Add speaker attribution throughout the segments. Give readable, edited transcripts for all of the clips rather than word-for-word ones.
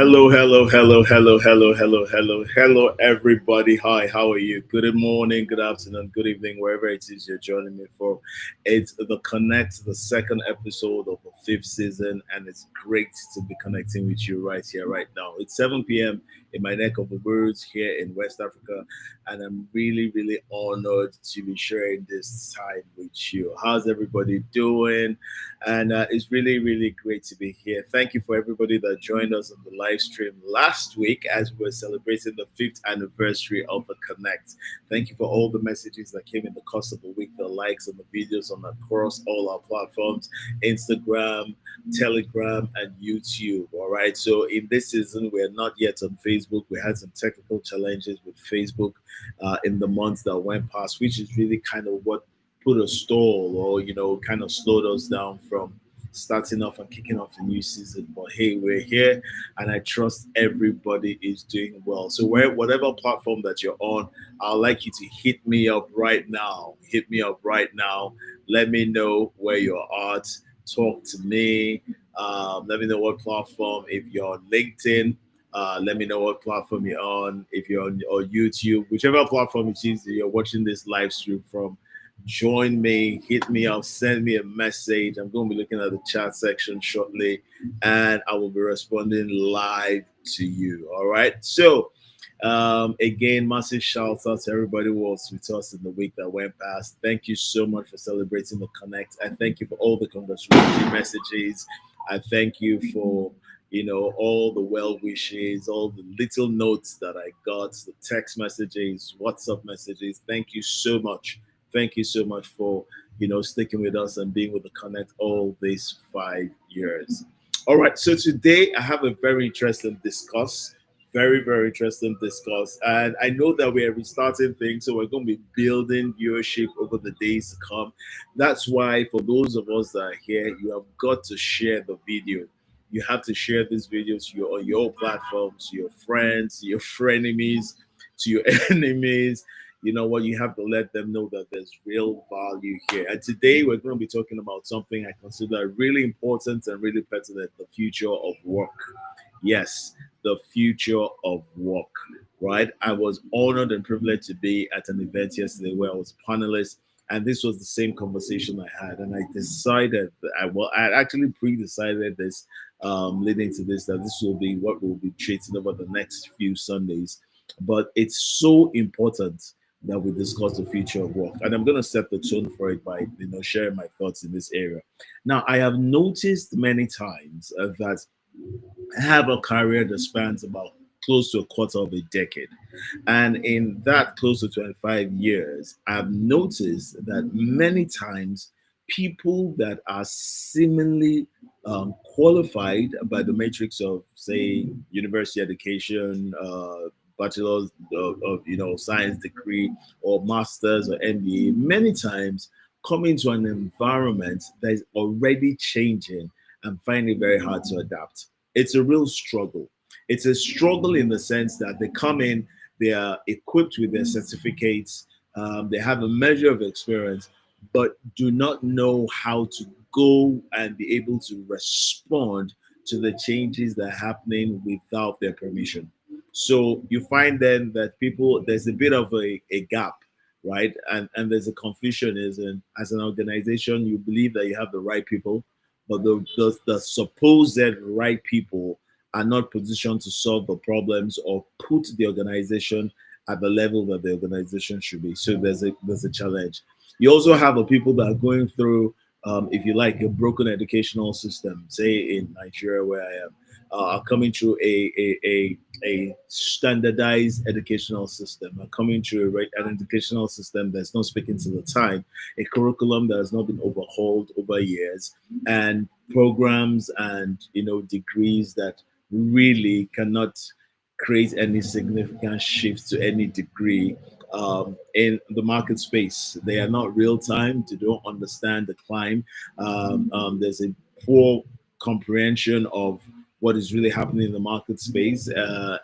Speaker 1: Hello, everybody. Hi, how are you? Good morning, good afternoon, good evening, wherever it is you're joining me from. It's the Connect, the second episode of the fifth season, and it's great to be connecting with you right here, right now. It's 7 p.m. in my neck of the woods here in West Africa, and I'm really honored to be sharing this time with you. How's everybody doing? And it's really great to be here. Thank you for everybody that joined us on the live stream last week as we were celebrating the fifth anniversary of the Connect. Thank you for all the messages that came in the course of the week, the likes and the videos on across all our platforms, Instagram, Telegram, and YouTube. All right. So in this season, we're not yet on Facebook. We had some technical challenges with Facebook in the months that went past, which is really kind of what put a stall or kind of slowed us down from starting off and kicking off the new season. But hey, we're here, and I trust everybody is doing well. So whatever platform that you're on, I'd like you to hit me up right now. Hit me up right now. Let me know where you're at. Talk to me. Let me know what platform. If you're on LinkedIn, let me know what platform you're on. If you're on or YouTube, whichever platform it is that you're watching this live stream from, join me, hit me up, send me a message. I'm going to be looking at the chat section shortly, and I will be responding live to you. All right. So, again, massive shout out to everybody who was with us in the week that went past. Thank you so much for celebrating the Connect. I thank you for all the congratulatory messages. I thank you for all the well wishes, all the little notes that I got, the text messages, WhatsApp messages. Thank you so much. Thank you so much for sticking with us and being with the Connect all these 5 years. All right, so today I have a very interesting discuss, very interesting discuss, and I know that we're restarting things, so we're going to be building viewership over the days to come. That's why for those of us that are here, you have got to share the video. You have to share this video to your platforms, to your friends, to your frenemies, to your enemies. You know what? You have to let them know that there's real value here. And today we're going to be talking about something I consider really important and really pertinent: the future of work. Yes, the future of work. Right? I was honored and privileged to be at an event yesterday where I was a panelist, and this was the same conversation I had. And I decided that I actually pre-decided this, leading to this, that this will be what we'll be treating over the next few Sundays. But it's so important that we discuss the future of work, and I'm going to set the tone for it by sharing my thoughts in this area. Now, I have noticed many times that I have a career that spans about close to a quarter of a decade. And in that close to 25 years, I've noticed that many times people that are seemingly qualified by the matrix of, say, university education, bachelor's of science degree, or master's or MBA, many times come into an environment that is already changing and find it very hard to adapt. It's a real struggle. It's a struggle in the sense that they come in, they are equipped with their certificates, they have a measure of experience, but do not know how to go and be able to respond to the changes that are happening without their permission. So you find then that people, there's a bit of a gap, right? And there's a confusion is in, as an organization, you believe that you have the right people, but the supposed right people are not positioned to solve the problems or put the organization at the level that the organization should be. So there's a challenge. You also have the people that are going through, if you like, a broken educational system. Say in Nigeria, where I am, are coming through a standardized educational system, are coming through an educational system that's not speaking to the time, a curriculum that has not been overhauled over years, and programs and degrees that really cannot create any significant shifts to any degree in the market space. They are not real time. They don't understand the climb. There's a poor comprehension of what is really happening in the market space.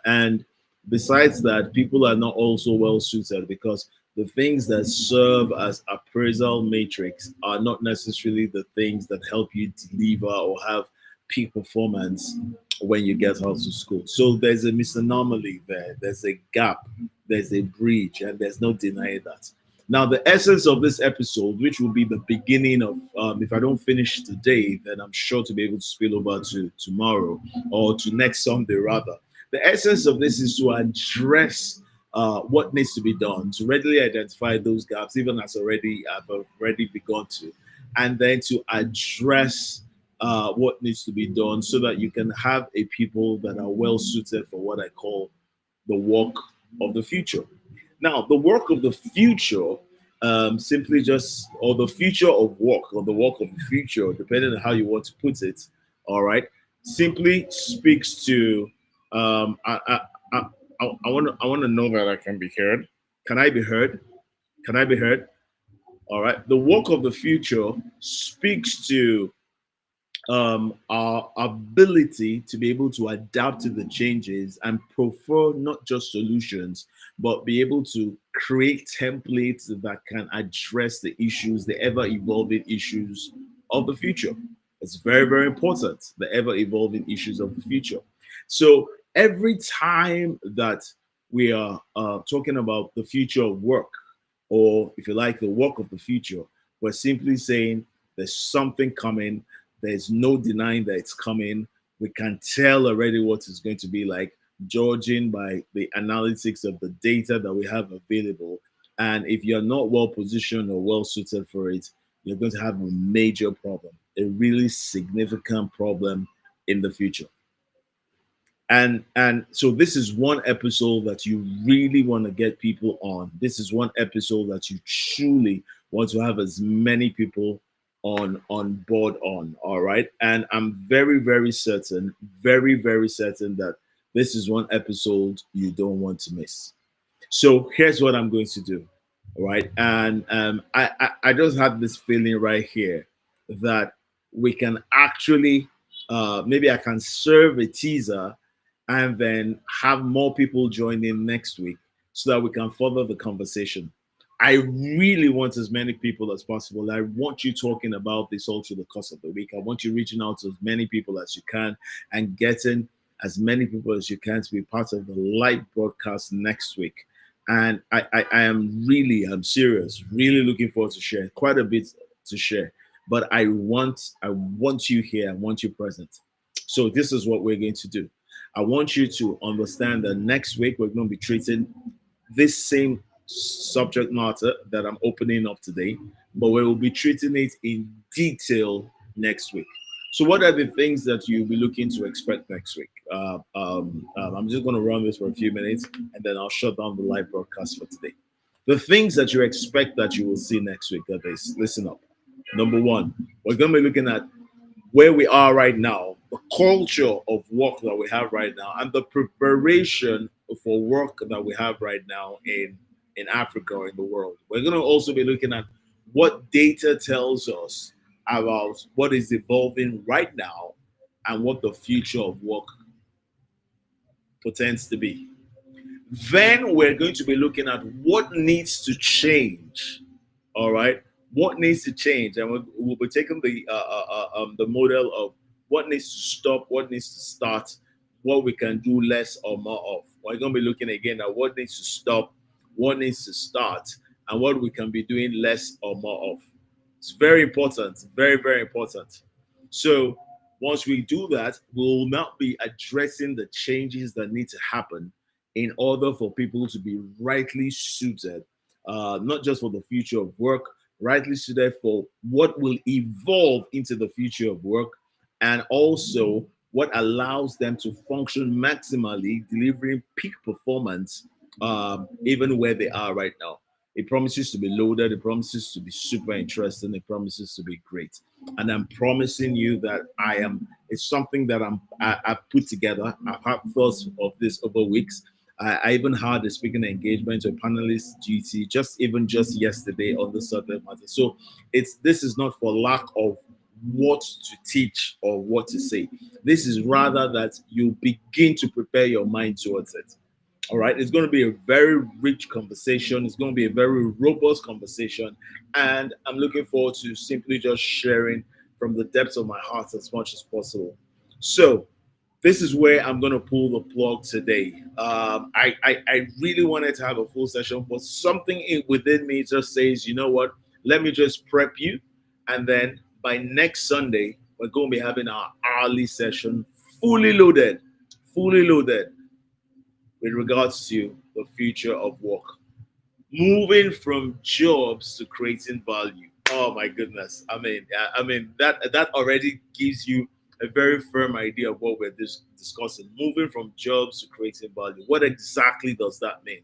Speaker 1: And besides that, people are not also well suited because the things that serve as appraisal matrix are not necessarily the things that help you deliver or have peak performance when you get out of school. So there's a misanomaly there, there's a gap, there's a breach, and there's no denying that. Now, the essence of this episode, which will be the beginning of, if I don't finish today, then I'm sure to be able to spill over to tomorrow or to next Sunday, rather. The essence of this is to address what needs to be done, to readily identify those gaps, even as I've already begun to, and then to address what needs to be done so that you can have a people that are well suited for what I call the work of the future. Now, the work of the future, simply just, or the future of work, or the work of the future, depending on how you want to put it, all right, simply speaks to, I want to know that I can be heard. Can I be heard? Can I be heard? All right. The work of the future speaks to our ability to be able to adapt to the changes and prefer not just solutions, but be able to create templates that can address the issues, the ever evolving issues of the future. It's very, very important, the ever evolving issues of the future. So every time that we are talking about the future of work, or if you like, the work of the future, we're simply saying there's something coming. There's no denying that it's coming. We can tell already what it's going to be like, judging by the analytics of the data that we have available. And if you're not well positioned or well suited for it, you're going to have a major problem, a really significant problem in the future. And so this is one episode that you really want to get people on. This is one episode that you truly want to have as many people on board on. All right. And I'm very, very certain that this is one episode you don't want to miss. So here's what I'm going to do. All right. And I just had this feeling right here that we can actually, maybe I can serve a teaser and then have more people join in next week so that we can further the conversation. I really want as many people as possible. I want you talking about this all through the course of the week. I want you reaching out to as many people as you can and getting as many people as you can to be part of the live broadcast next week. And I am really, I'm serious, really looking forward to share quite a bit to share. But I want you here. I want you present. So this is what we're going to do. I want you to understand that next week we're going to be treating this same subject matter that I'm opening up today, but we will be treating it in detail next week. So, what are the things that you'll be looking to expect next week? I'm just going to run this for a few minutes and then I'll shut down the live broadcast for today. The things that you expect that you will see next week are this. Listen up. Number one, we're going to be looking at where we are right now, the culture of work that we have right now, and the preparation for work that we have right now in Africa or in the world. We're going to also be looking at what data tells us about what is evolving right now and what the future of work pretends to be. Then we're going to be looking at what needs to change. All right, what needs to change, and we'll be taking the model of what needs to stop, what needs to start, what we can do less or more of. We're going to be looking again at what needs to stop, what needs to start, and what we can be doing less or more of. It's very important, very, very important. So once we do that, we'll now be addressing the changes that need to happen in order for people to be rightly suited, not just for the future of work, rightly suited for what will evolve into the future of work, and also what allows them to function maximally, delivering peak performance, even where they are right now. It promises to be loaded. It promises to be super interesting. It promises to be great. And I'm promising you that I am. It's something that I've put together. I've had thoughts of this over weeks. I even had a speaking engagement or panelist duty just yesterday on the subject matter. So this is not for lack of what to teach or what to say. This is rather that you begin to prepare your mind towards it. All right, it's going to be a very rich conversation. It's going to be a very robust conversation. And I'm looking forward to simply just sharing from the depths of my heart as much as possible. So, this is where I'm going to pull the plug today. I really wanted to have a full session, but something within me just says, you know what? Let me just prep you. And then by next Sunday, we're going to be having our hourly session fully loaded with regards to the future of work. Moving from jobs to creating value. Oh my goodness. I mean that already gives you a very firm idea of what we're discussing. Moving from jobs to creating value. What exactly does that mean?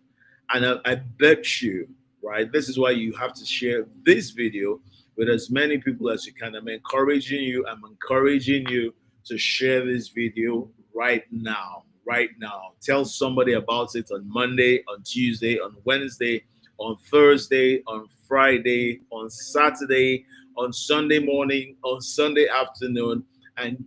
Speaker 1: And I bet you, right? This is why you have to share this video with as many people as you can. I'm encouraging you. I'm encouraging you to share this video right now. Right now. Tell somebody about it on Monday, on Tuesday, on Wednesday, on Thursday, on Friday, on Saturday, on Sunday morning, on Sunday afternoon, and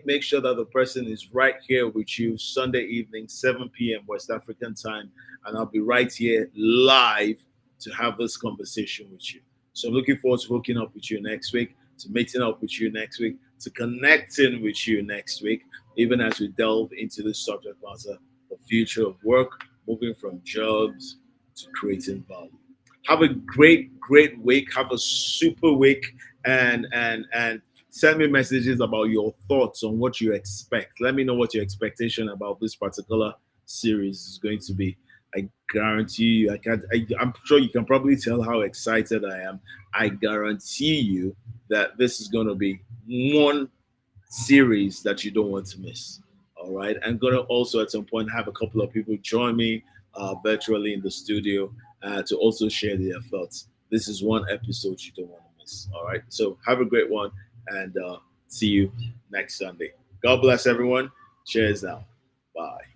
Speaker 1: make sure that the person is right here with you Sunday evening, 7 p.m. West African time, and I'll be right here live to have this conversation with you. So I'm looking forward to hooking up with you next week, to meeting up with you next week, to connecting with you next week, even as we delve into this subject matter, the future of work, moving from jobs to creating value. Have a great week. Have a super week, and send me messages about your thoughts on what you expect. Let me know what your expectation about this particular series is going to be. I guarantee you, I'm sure you can probably tell how excited I am. I guarantee you that this is going to be one series that you don't want to miss. All right. I'm going to also at some point have a couple of people join me virtually in the studio to also share their thoughts. This is one episode you don't want to miss. All right. So have a great one and see you next Sunday. God bless everyone. Cheers now. Bye.